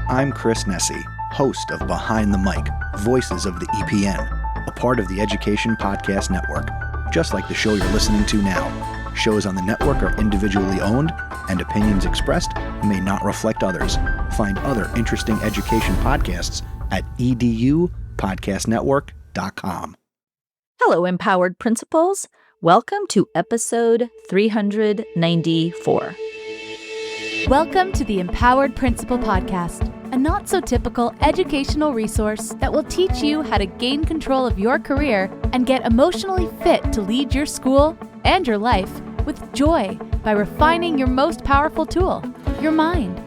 I'm Chris Nesi, host of Behind the Mic, Voices of the EPN, a part of the Education Podcast Network, just like the show you're listening to now. Shows on the network are individually owned, and opinions expressed may not reflect others. Find other interesting education podcasts at edupodcastnetwork.com. Hello, Empowered Principals. Welcome to episode 394. Welcome to the Empowered Principal Podcast, a not-so-typical educational resource that will teach you how to gain control of your career and get emotionally fit to lead your school and your life with joy by refining your most powerful tool, your mind.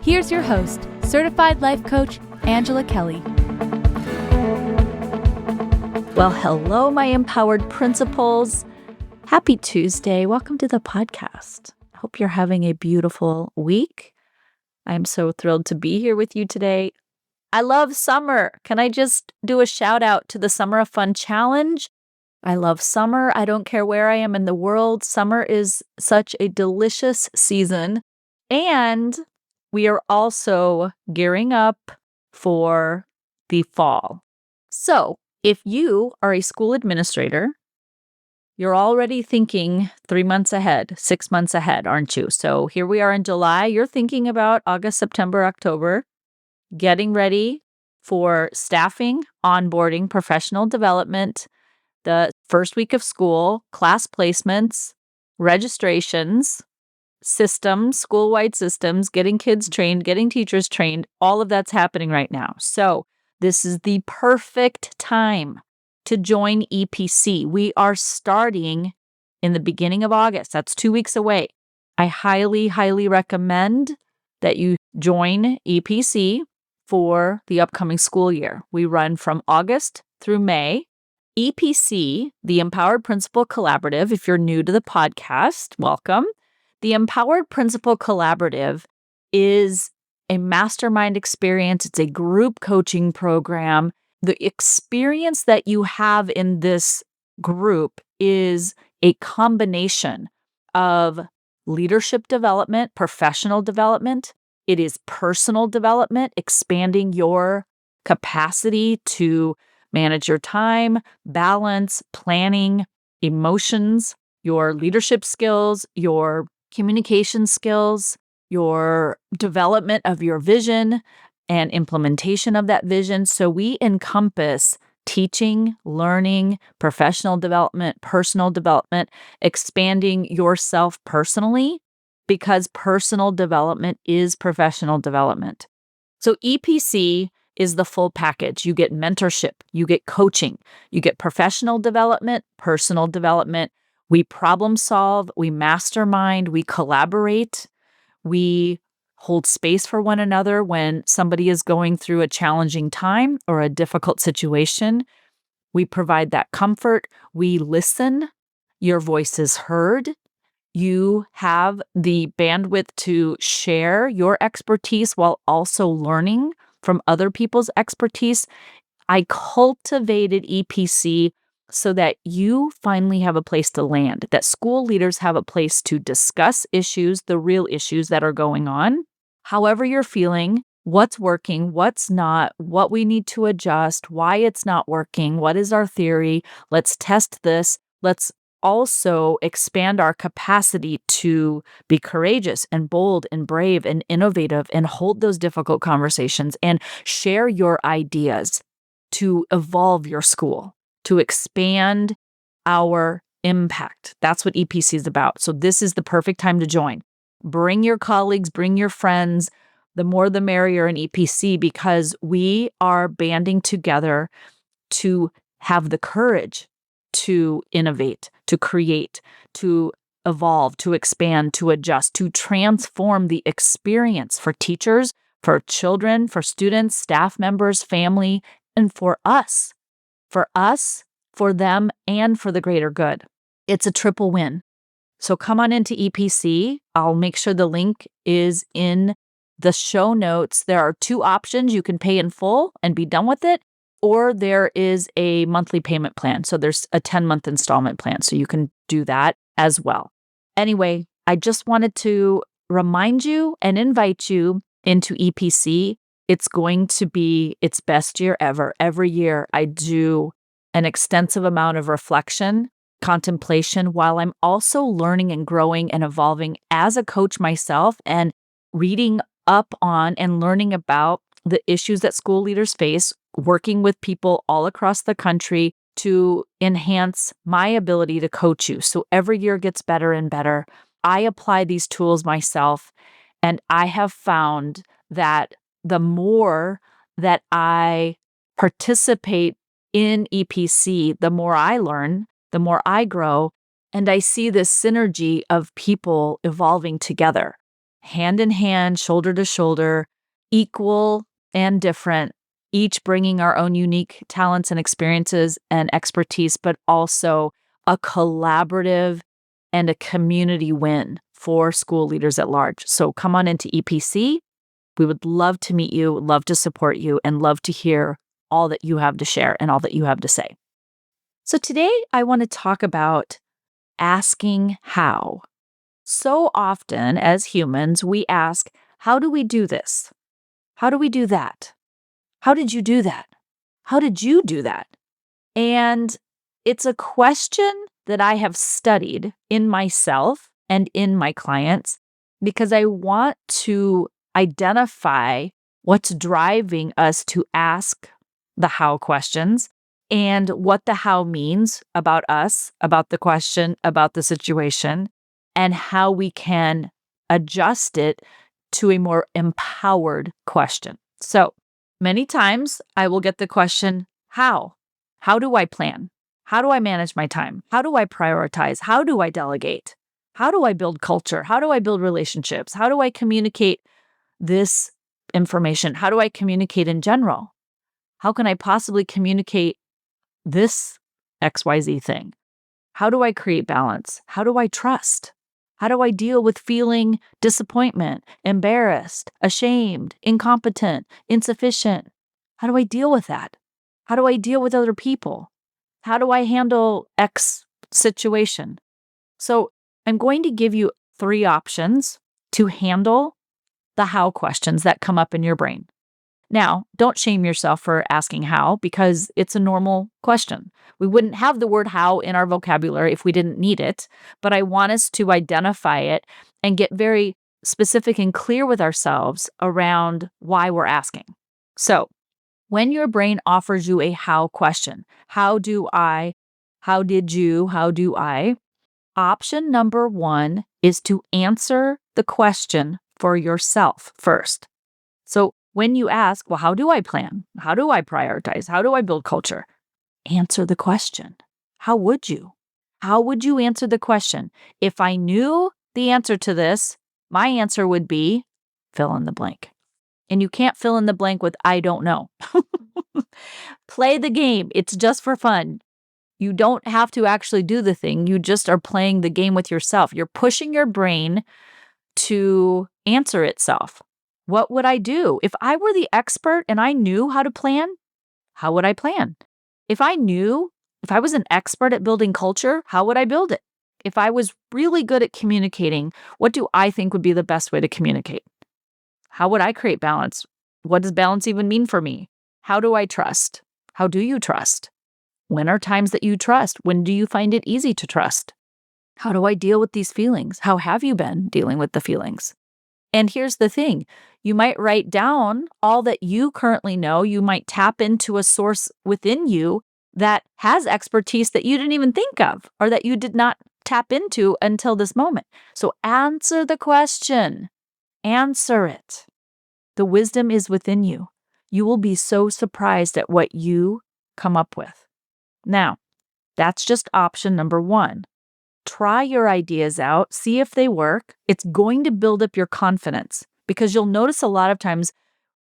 Here's your host, Certified Life Coach, Angela Kelly. Well, hello, my Empowered Principals. Happy Tuesday. Welcome to the podcast. Hope you're having a beautiful week. I'm so thrilled to be here with you today. I love summer. Can I just do a shout out to the Summer of Fun Challenge? I love summer. I don't care where I am in the world. Summer is such a delicious season. And we are also gearing up for the fall. So if you are a school administrator, you're already thinking 3 months ahead, 6 months ahead, aren't you? So here we are in July. You're thinking about August, September, October, getting ready for staffing, onboarding, professional development, the first week of school, class placements, registrations, systems, school-wide systems, getting kids trained, getting teachers trained. All of that's happening right now. So this is the perfect time to join EPC. We are starting in the beginning of August. That's 2 weeks away. I highly, highly recommend that you join EPC for the upcoming school year. We run from August through May. EPC, the Empowered Principal Collaborative, if you're new to the podcast, welcome. The Empowered Principal Collaborative is a mastermind experience. It's a group coaching program. The experience that you have in this group is a combination of leadership development, professional development. It is personal development, expanding your capacity to manage your time, balance, planning, emotions, your leadership skills, your communication skills, your development of your vision, and implementation of that vision. So we encompass teaching, learning, professional development, personal development, expanding yourself personally, because personal development is professional development. So EPC is the full package. You get mentorship, you get coaching, you get professional development, personal development. We problem solve, we mastermind, we collaborate, we hold space for one another when somebody is going through a challenging time or a difficult situation. We provide that comfort. We listen. Your voice is heard. You have the bandwidth to share your expertise while also learning from other people's expertise. I cultivated EPC so that you finally have a place to land, that school leaders have a place to discuss issues, the real issues that are going on. However you're feeling, what's working, what's not, what we need to adjust, why it's not working, what is our theory, let's test this. Let's also expand our capacity to be courageous and bold and brave and innovative and hold those difficult conversations and share your ideas to evolve your school, to expand our impact. That's what EPC is about. So this is the perfect time to join. Bring your colleagues, bring your friends, the more the merrier in EPC, because we are banding together to have the courage to innovate, to create, to evolve, to expand, to adjust, to transform the experience for teachers, for children, for students, staff members, family, and for us, for them, and for the greater good. It's a triple win. So come on into EPC. I'll make sure the link is in the show notes. There are two options. You can pay in full and be done with it, or there is a monthly payment plan. So there's a 10-month installment plan. So you can do that as well. Anyway, I just wanted to remind you and invite you into EPC. it's going to be its best year ever. Every year I do an extensive amount of reflection, contemplation, while I'm also learning and growing and evolving as a coach myself and reading up on and learning about the issues that school leaders face, working with people all across the country to enhance my ability to coach you. So every year gets better and better. I apply these tools myself, and I have found that the more that I participate in EPC, the more I learn, the more I grow, and I see this synergy of people evolving together, hand in hand, shoulder to shoulder, equal and different, each bringing our own unique talents and experiences and expertise, but also a collaborative and a community win for school leaders at large. So come on into EPC. We would love to meet you, love to support you, and love to hear all that you have to share and all that you have to say. So today I want to talk about asking how. So often as humans, we ask, how do we do this? How do we do that? How did you do that? How did you do that? And it's a question that I have studied in myself and in my clients because I want to identify what's driving us to ask the how questions and what the how means about us, about the question, about the situation, and how we can adjust it to a more empowered question. So many times I will get the question, how? How do I plan? How do I manage my time? How do I prioritize? How do I delegate? How do I build culture? How do I build relationships? How do I communicate this information? How do I communicate in general? How can I possibly communicate this XYZ thing? How do I create balance? How do I trust? How do I deal with feeling disappointment, embarrassed, ashamed, incompetent, insufficient? How do I deal with that? How do I deal with other people? How do I handle X situation? So I'm going to give you 3 options to handle the how questions that come up in your brain. Now, don't shame yourself for asking how because it's a normal question. We wouldn't have the word how in our vocabulary if we didn't need it, but I want us to identify it and get very specific and clear with ourselves around why we're asking. So, when your brain offers you a how question, how do I, how did you, how do I, option number 1 is to answer the question for yourself first. So when you ask, well, how do I plan? How do I prioritize? How do I build culture? Answer the question. How would you? How would you answer the question? If I knew the answer to this, my answer would be fill in the blank. And you can't fill in the blank with I don't know. Play the game. It's just for fun. You don't have to actually do the thing. You just are playing the game with yourself. You're pushing your brain to answer itself. What would I do? If I were the expert and I knew how to plan, how would I plan? If I was an expert at building culture, how would I build it? If I was really good at communicating, what do I think would be the best way to communicate? How would I create balance? What does balance even mean for me? How do I trust? How do you trust? When are times that you trust? When do you find it easy to trust? How do I deal with these feelings? How have you been dealing with the feelings? And here's the thing, you might write down all that you currently know. You might tap into a source within you that has expertise that you didn't even think of or that you did not tap into until this moment. So answer the question. Answer it. The wisdom is within you. You will be so surprised at what you come up with. Now, that's just option number 1. Try your ideas out, see if they work. It's going to build up your confidence because you'll notice a lot of times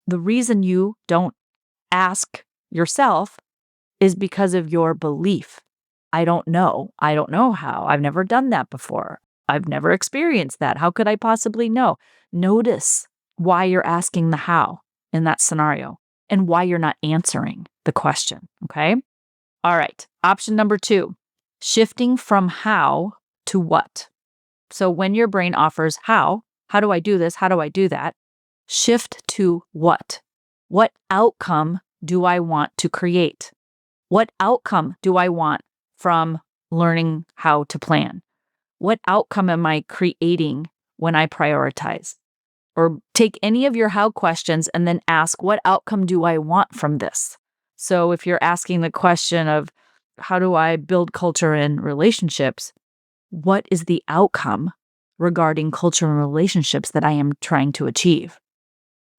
the reason you don't ask yourself is because of your belief. I don't know. I don't know how. I've never done that before. I've never experienced that. How could I possibly know? Notice why you're asking the how in that scenario and why you're not answering the question, okay? All right, option number 2. Shifting from how to what. So when your brain offers how do I do this? How do I do that? Shift to what. What outcome do I want to create? What outcome do I want from learning how to plan? What outcome am I creating when I prioritize? Or take any of your how questions and then ask, what outcome do I want from this? So if you're asking the question of, how do I build culture in relationships? What is the outcome regarding culture and relationships that I am trying to achieve?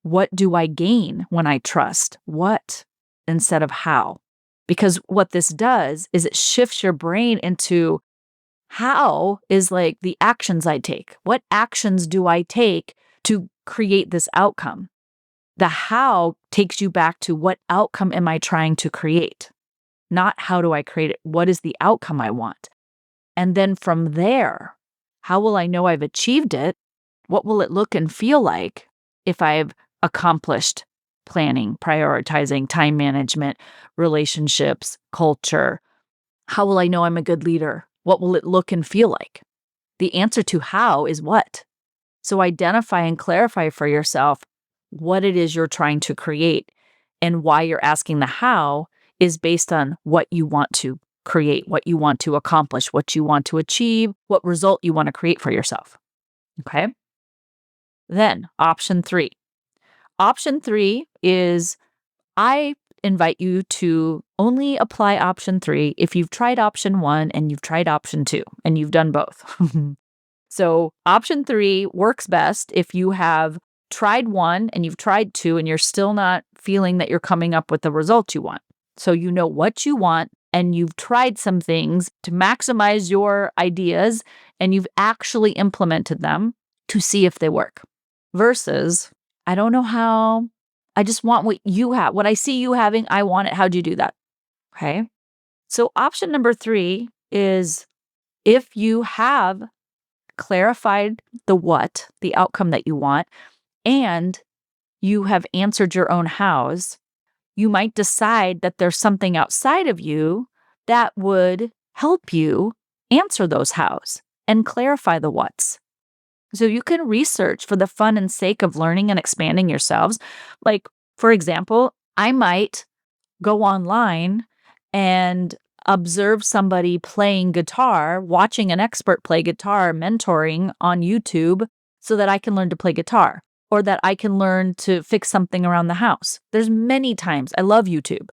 What do I gain when I trust? What instead of how? Because what this does is it shifts your brain into how is like the actions I take. What actions do I take to create this outcome? The how takes you back to what outcome am I trying to create? Not how do I create it? What is the outcome I want? And then from there, how will I know I've achieved it? What will it look and feel like if I've accomplished planning, prioritizing, time management, relationships, culture? How will I know I'm a good leader? What will it look and feel like? The answer to how is what. So identify and clarify for yourself what it is you're trying to create, and why you're asking the how is based on what you want to create, what you want to accomplish, what you want to achieve, what result you want to create for yourself. Okay? Then option 3. Option 3 is, I invite you to only apply option 3 if you've tried option 1 and you've tried option 2 and you've done both. So option 3 works best if you have tried 1 and you've tried 2 and you're still not feeling that you're coming up with the result you want. So you know what you want and you've tried some things to maximize your ideas and you've actually implemented them to see if they work. Versus, I don't know how, I just want what you have. What I see you having, I want it. How'd you do that? Okay. So option number 3 is, if you have clarified the what, the outcome that you want, and you have answered your own hows, you might decide that there's something outside of you that would help you answer those hows and clarify the whats. So you can research for the fun and sake of learning and expanding yourselves. Like, for example, I might go online and observe somebody playing guitar, watching an expert play guitar, mentoring on YouTube so that I can learn to play guitar, or that I can learn to fix something around the house. There's many times. I love YouTube.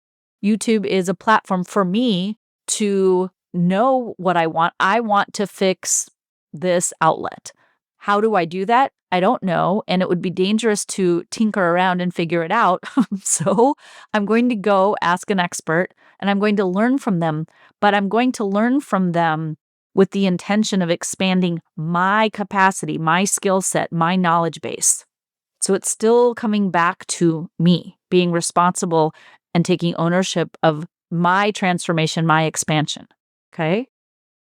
YouTube is a platform for me to know what I want. I want to fix this outlet. How do I do that? I don't know. And it would be dangerous to tinker around and figure it out. So I'm going to go ask an expert and I'm going to learn from them. But I'm going to learn from them with the intention of expanding my capacity, my skill set, my knowledge base. So it's still coming back to me, being responsible and taking ownership of my transformation, my expansion. Okay?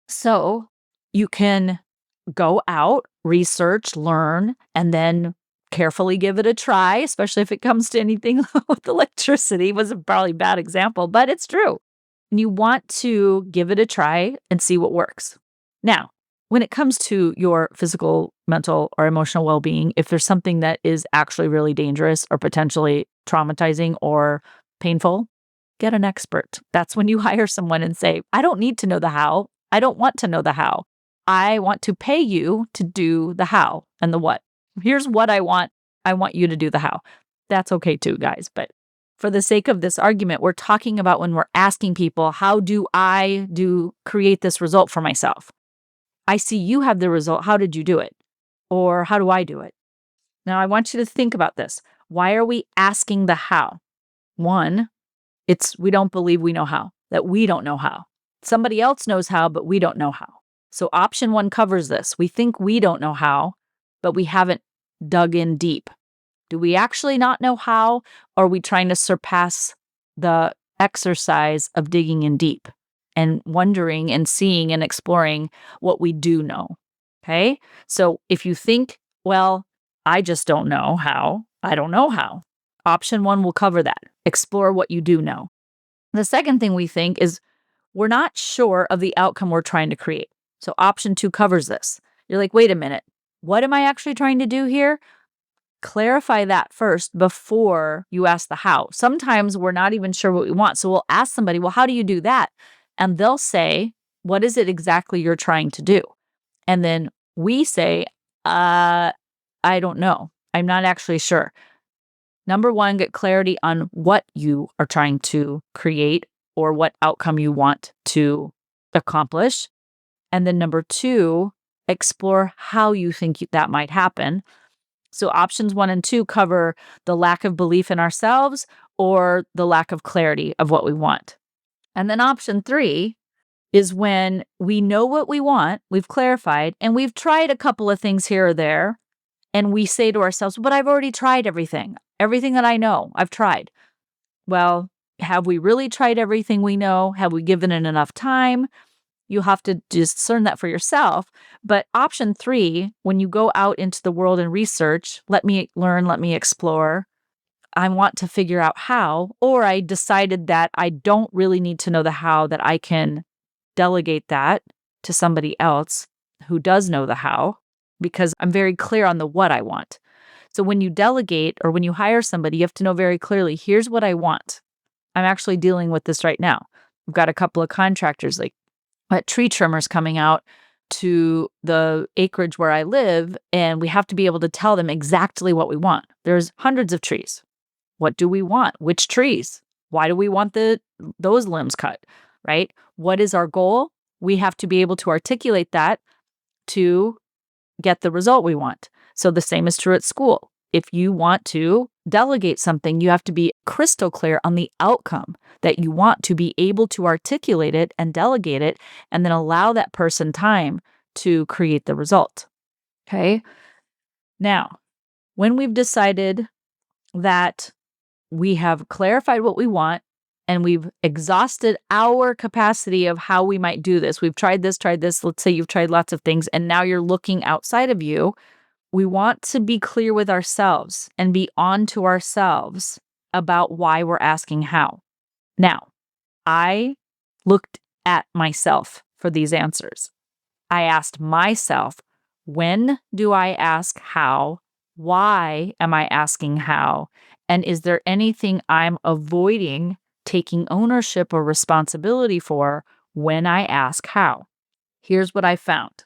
So you can go out, research, learn, and then carefully give it a try, especially if it comes to anything with electricity. Was probably a bad example, but it's true. And you want to give it a try and see what works. Now, when it comes to your physical, mental, or emotional well-being, if there's something that is actually really dangerous or potentially traumatizing or painful, get an expert. That's when you hire someone and say, I don't need to know the how. I don't want to know the how. I want to pay you to do the how and the what. Here's what I want. I want you to do the how. That's okay too, guys. But for the sake of this argument, we're talking about when we're asking people, how do I create this result for myself? I see you have the result. How did you do it? Or how do I do it? Now, I want you to think about this. Why are we asking the how? One, it's we don't believe we know how, that we don't know how. Somebody else knows how, but we don't know how. So option 1 covers this. We think we don't know how, but we haven't dug in deep. Do we actually not know how, or are we trying to surpass the exercise of digging in deep and wondering and seeing and exploring what we do know? Okay? So if you think, well, I just don't know how, I don't know how. Option 1 will cover that. Explore what you do know. The second thing we think is we're not sure of the outcome we're trying to create. So option 2 covers this. You're like, wait a minute, what am I actually trying to do here? clarify that first before you ask the how. Sometimes we're not even sure what we want. So we'll ask somebody, well, how do you do that? And they'll say, what is it exactly you're trying to do? And then we say, I don't know. I'm not actually sure. Number one, get clarity on what you are trying to create or what outcome you want to accomplish. And then number two, explore how you think that might happen. So options 1 and 2 cover the lack of belief in ourselves or the lack of clarity of what we want. And then option 3 is when we know what we want, we've clarified, and we've tried a couple of things here or there, and we say to ourselves, but I've already tried everything. Everything that I know, I've tried. Well, have we really tried everything we know? Have we given it enough time? You have to discern that for yourself. But option 3, when you go out into the world and research, let me learn, let me explore. I want to figure out how, or I decided that I don't really need to know the how, that I can delegate that to somebody else who does know the how, because I'm very clear on the what I want. So when you delegate or when you hire somebody, you have to know very clearly, here's what I want. I'm actually dealing with this right now. We've got a couple of contractors, like tree trimmers coming out to the acreage where I live, and we have to be able to tell them exactly what we want. There's hundreds of trees. What do we want? Which trees? Why do we want those limbs cut, right? What is our goal? We have to be able to articulate that to get the result we want. So the same is true at school. If you want to delegate something, you have to be crystal clear on the outcome that you want to be able to articulate it and delegate it, and then allow that person time to create the result. Okay? Now, when we've decided that we have clarified what we want and we've exhausted our capacity of how we might do this, we've tried this. Let's say you've tried lots of things, and now you're looking outside of you. We want to be clear with ourselves and be on to ourselves about why we're asking how. Now, I looked at myself for these answers. I asked myself, when do I ask how? Why am I asking how? And is there anything I'm avoiding taking ownership or responsibility for when I ask how? Here's what I found.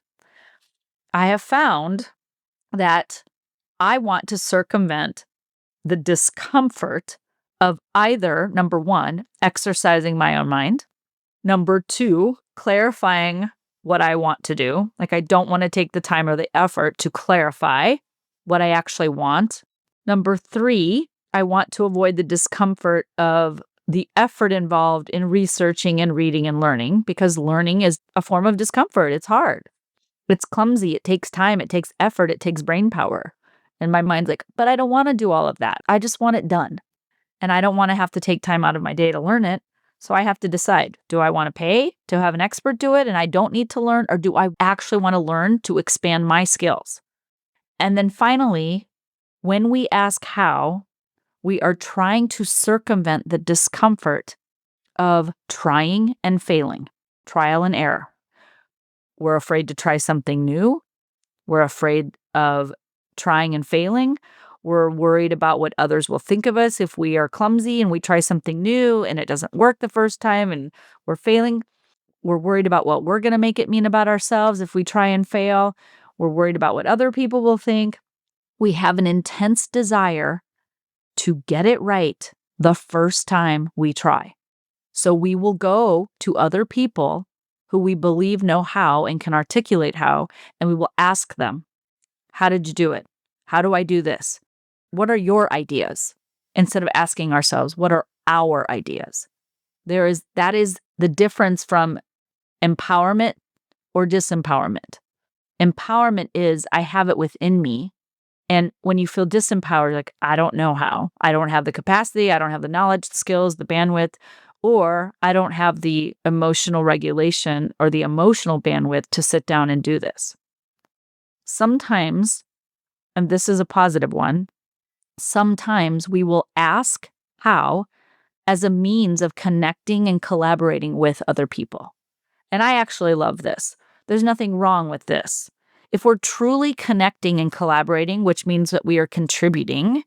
I have found that I want to circumvent the discomfort of either, number 1, exercising my own mind, number 2, clarifying what I want to do. Like, I don't want to take the time or the effort to clarify what I actually want. Number 3, I want to avoid the discomfort of the effort involved in researching and reading and learning, because learning is a form of discomfort. It's hard. It's clumsy. It takes time. It takes effort. It takes brain power. And my mind's like, but I don't want to do all of that. I just want it done. And I don't want to have to take time out of my day to learn it. So I have to decide, do I want to pay to have an expert do it and I don't need to learn? Or do I actually want to learn to expand my skills? And then finally, when we ask how, we are trying to circumvent the discomfort of trying and failing, trial and error. We're afraid to try something new. We're afraid of trying and failing. We're worried about what others will think of us if we are clumsy and we try something new and it doesn't work the first time and we're failing. We're worried about what we're going to make it mean about ourselves if we try and fail. We're worried about what other people will think. We have an intense desire to get it right the first time we try. So we will go to other people who we believe know how and can articulate how, and we will ask them, how did you do it? How do I do this? What are your ideas? Instead of asking ourselves, what are our ideas? That is the difference from empowerment or disempowerment. Empowerment is, I have it within me. And when you feel disempowered, like, I don't know how. I don't have the capacity. I don't have the knowledge, the skills, the bandwidth, or I don't have the emotional regulation or the emotional bandwidth to sit down and do this. Sometimes, and this is a positive one, sometimes we will ask how as a means of connecting and collaborating with other people. And I actually love this. There's nothing wrong with this. If we're truly connecting and collaborating, which means that we are contributing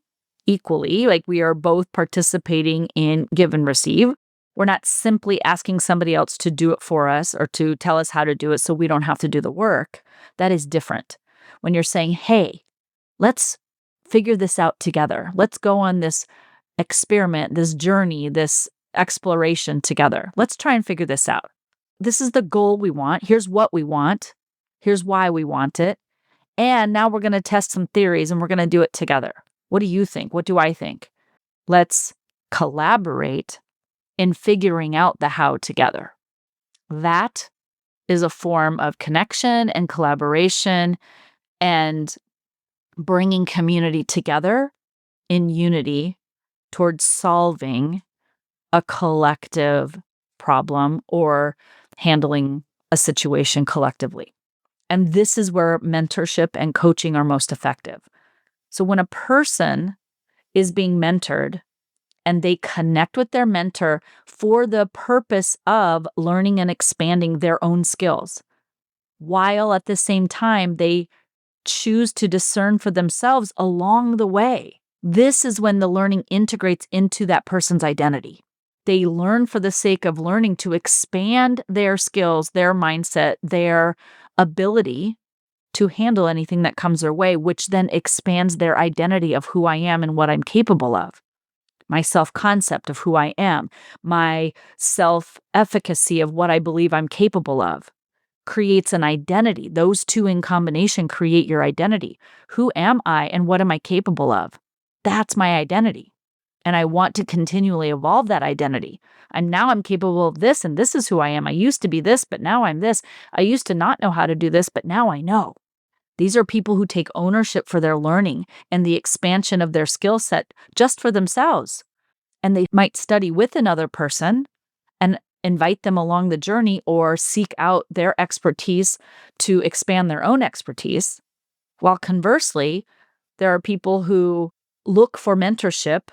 equally, like we are both participating in give and receive, we're not simply asking somebody else to do it for us or to tell us how to do it so we don't have to do the work. That is different. When you're saying, hey, let's figure this out together. Let's go on this experiment, this journey, this exploration together. Let's try and figure this out. This is the goal we want. Here's what we want. Here's why we want it. And now we're going to test some theories and we're going to do it together. What do you think? What do I think? Let's collaborate in figuring out the how together. That is a form of connection and collaboration and bringing community together in unity towards solving a collective problem or handling a situation collectively. And this is where mentorship and coaching are most effective. So when a person is being mentored and they connect with their mentor for the purpose of learning and expanding their own skills, while at the same time they choose to discern for themselves along the way, this is when the learning integrates into that person's identity. They learn for the sake of learning to expand their skills, their mindset, their ability to handle anything that comes their way, which then expands their identity of who I am and what I'm capable of. My self-concept of who I am, my self-efficacy of what I believe I'm capable of creates an identity. Those two in combination create your identity. Who am I and what am I capable of? That's my identity. And I want to continually evolve that identity. I'm capable of this, and this is who I am. I used to be this, but now I'm this. I used to not know how to do this, but now I know. These are people who take ownership for their learning and the expansion of their skill set just for themselves. And they might study with another person and invite them along the journey or seek out their expertise to expand their own expertise. While conversely, there are people who look for mentorship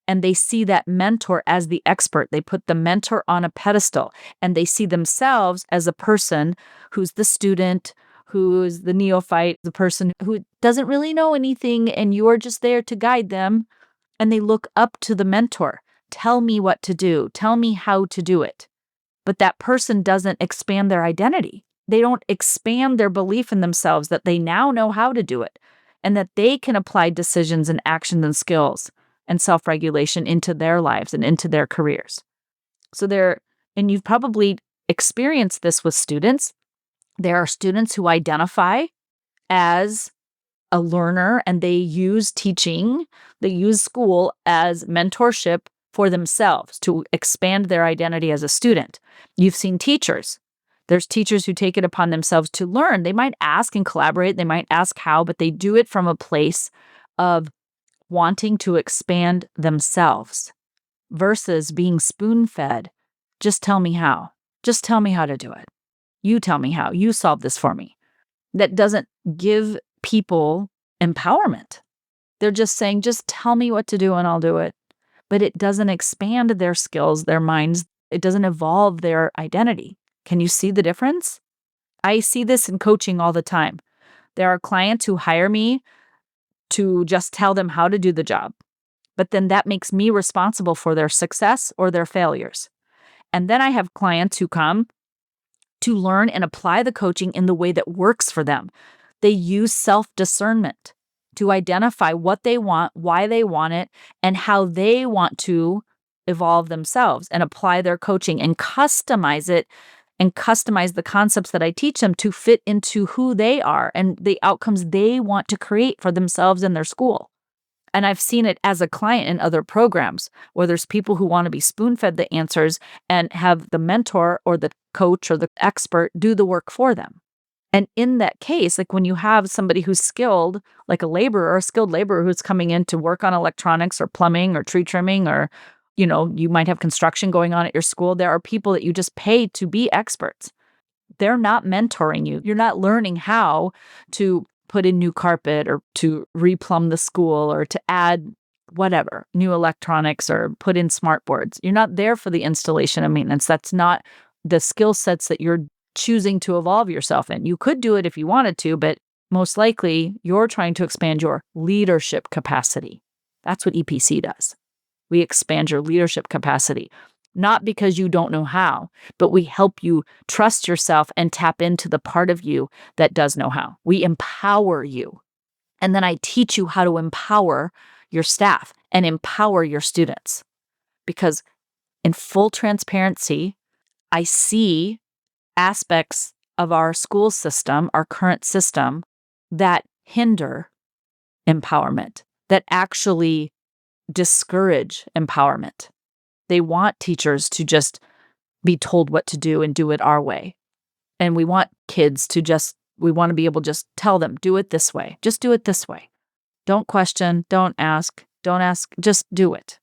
and they see that mentor as the expert. They put the mentor on a pedestal and they see themselves as a person who's the student, who's the neophyte, the person who doesn't really know anything, and you're just there to guide them. And they look up to the mentor. Tell me what to do. Tell me how to do it. But that person doesn't expand their identity. They don't expand their belief in themselves that they now know how to do it and that they can apply decisions and actions and skills and self-regulation into their lives and into their careers. And you've probably experienced this with students. There are students who identify as a learner and they use teaching, they use school as mentorship for themselves to expand their identity as a student. You've seen teachers. There's teachers who take it upon themselves to learn. They might ask and collaborate. They might ask how, but they do it from a place of wanting to expand themselves versus being spoon-fed. Just tell me how. Just tell me how to do it. You tell me how. You solve this for me. That doesn't give people empowerment. They're just saying, just tell me what to do and I'll do it. But it doesn't expand their skills, their minds. It doesn't evolve their identity. Can you see the difference? I see this in coaching all the time. There are clients who hire me to just tell them how to do the job. But then that makes me responsible for their success or their failures. And then I have clients who come to learn and apply the coaching in the way that works for them. They use self-discernment to identify what they want, why they want it, and how they want to evolve themselves and apply their coaching and customize it and customize the concepts that I teach them to fit into who they are and the outcomes they want to create for themselves and their school. And I've seen it as a client in other programs where there's people who want to be spoon-fed the answers and have the mentor or the coach or the expert do the work for them. And in that case, like when you have somebody who's skilled, like a skilled laborer who's coming in to work on electronics or plumbing or tree trimming or, you might have construction going on at your school. There are people that you just pay to be experts. They're not mentoring you. You're not learning how to put in new carpet or to replumb the school or to add whatever, new electronics or put in smart boards. You're not there for the installation and maintenance. That's not the skill sets that you're choosing to evolve yourself in. You could do it if you wanted to, but most likely you're trying to expand your leadership capacity. That's what EPC does. We expand your leadership capacity, not because you don't know how, but we help you trust yourself and tap into the part of you that does know how. We empower you. And then I teach you how to empower your staff and empower your students. Because in full transparency, I see aspects of our school system, our current system, that hinder empowerment, that actually discourage empowerment. They want teachers to just be told what to do and do it our way. And we want kids to we want to be able to just tell them, do it this way. Just do it this way. Don't question, don't ask, just do it,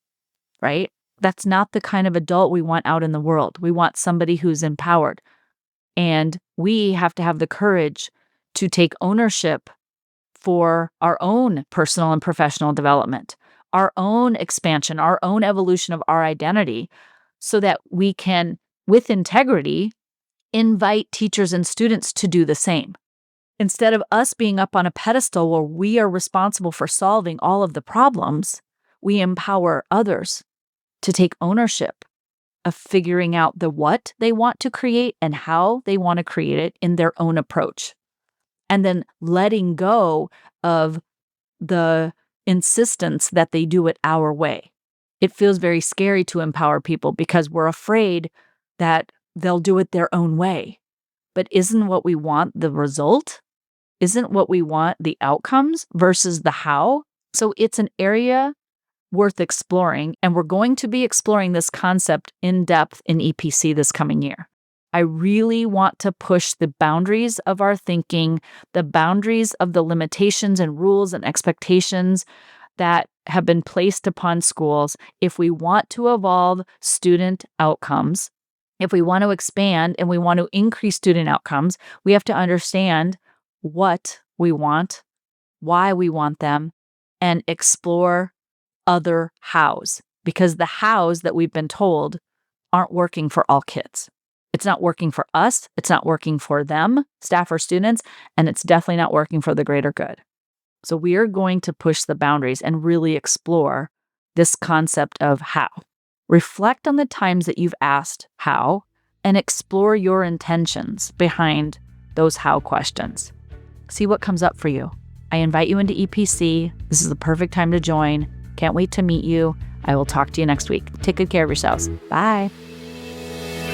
right? That's not the kind of adult we want out in the world. We want somebody who's empowered. And we have to have the courage to take ownership for our own personal and professional development, our own expansion, our own evolution of our identity, so that we can, with integrity, invite teachers and students to do the same. Instead of us being up on a pedestal where we are responsible for solving all of the problems, we empower others to take ownership of figuring out the what they want to create and how they want to create it in their own approach. And then letting go of the insistence that they do it our way. It feels very scary to empower people because we're afraid that they'll do it their own way. But isn't what we want the result? Isn't what we want the outcomes versus the how? So it's an area worth exploring, and we're going to be exploring this concept in depth in EPC this coming year. I really want to push the boundaries of our thinking, the boundaries of the limitations and rules and expectations that have been placed upon schools. If we want to evolve student outcomes, if we want to expand and we want to increase student outcomes, we have to understand what we want, why we want them, and explore other hows, because the hows that we've been told aren't working for all kids. It's not working for us, it's not working for them, staff or students, and it's definitely not working for the greater good. So we are going to push the boundaries and really explore this concept of how. Reflect on the times that you've asked how and explore your intentions behind those how questions. See what comes up for you. I invite you into EPC. This is the perfect time to join. Can't wait to meet you. I will talk to you next week. Take good care of yourselves. Bye.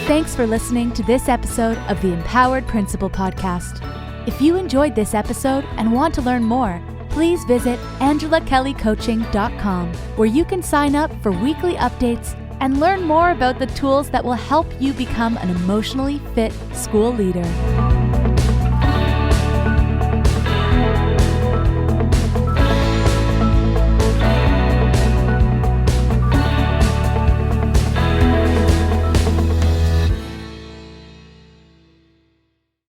Thanks for listening to this episode of the Empowered Principal Podcast. If you enjoyed this episode and want to learn more, please visit angelakellycoaching.com, where you can sign up for weekly updates and learn more about the tools that will help you become an emotionally fit school leader.